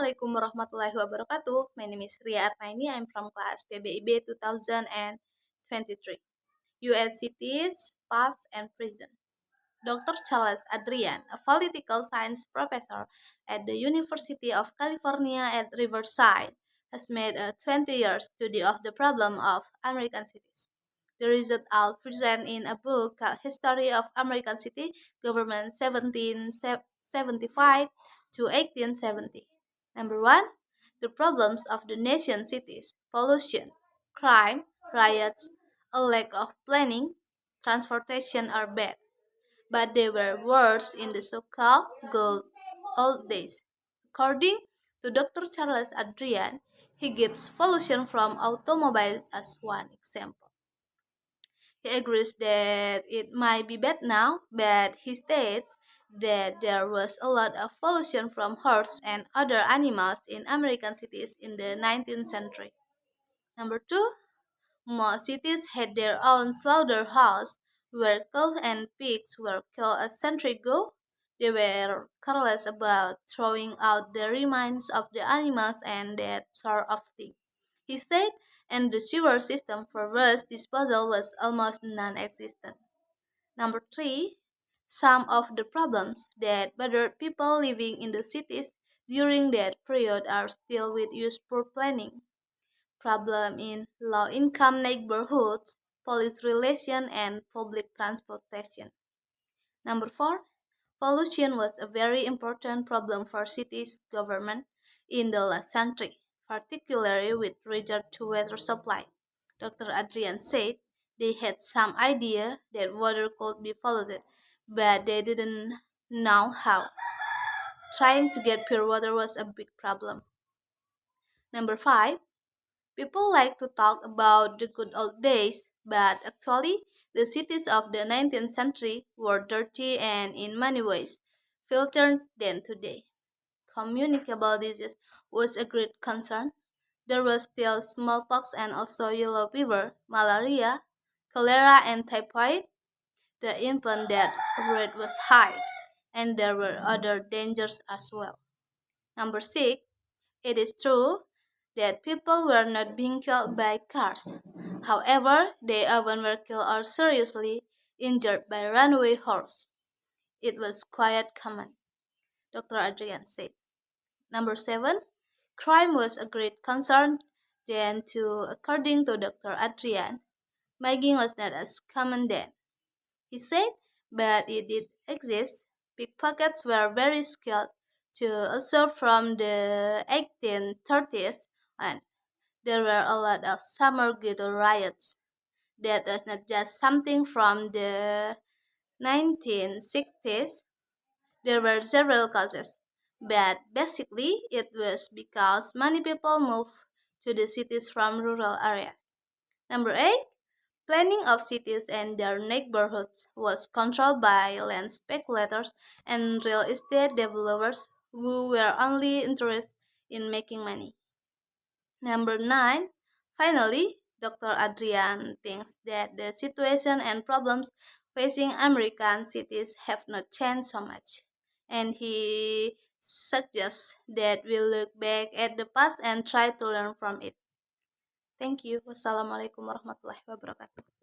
Assalamualaikum warahmatullahi wabarakatuh. My name is Ria Artaini. I'm from class PBIB 2023. US cities, past and present. Dr. Charles Adrian, a political science professor at the University of California at Riverside, has made a 20-year study of the problem of American cities. The result are present in a book called History of American City Government 1775 to 1870. Number one, the problems of the nation cities: pollution, crime, riots, a lack of planning, transportation are bad, but they were worse in the so-called good old days. According to Dr. Charles Adrian, he gives pollution from automobiles as one example. He agrees that it might be bad now, but he states that there was a lot of pollution from horses and other animals in American cities in the 19th century. Number two, most cities had their own slaughterhouse where cows and pigs were killed a century ago. They were careless about throwing out the remains of the animals and that sort of thing. He said, and the sewer system for waste disposal was almost non existent. Number three, some of the problems that bothered people living in the cities during that period are still with use poor planning. Problem in low-income neighborhoods, police relation, and public transportation. Number four, pollution was a very important problem for cities' government in the last century, particularly with regard to water supply. Dr. Adrian said they had some idea that water could be polluted, but they didn't know how. Trying to get pure water was a big problem. Number five, people like to talk about the good old days, but actually, the cities of the 19th century were dirty and, in many ways, filthier than today. Communicable disease was a great concern. There was still smallpox and also yellow fever, malaria, cholera, and typhoid. The infant death rate was high, and there were other dangers as well. Number six, it is true that people were not being killed by cars. However, they often were killed or seriously injured by runaway horses. It was quite common, Dr. Adrian said. Number seven, crime was a great concern then too, according to Dr. Adrian. Mugging was not as common then. He said, but it did exist. Pickpockets were very skilled too, also from the 1830s on. There were a lot of summer ghetto riots. That was not just something from the 1960s. There were several causes, but basically it was because many people moved to the cities from rural areas. Number 8, planning of cities and their neighborhoods was controlled by land speculators and real estate developers who were only interested in making money. Number 9, finally, Dr. Adrian thinks that the situation and problems facing American cities have not changed so much. And he suggests that we look back at the past and try to learn from it. Thank you. Wassalamualaikum warahmatullahi wabarakatuh.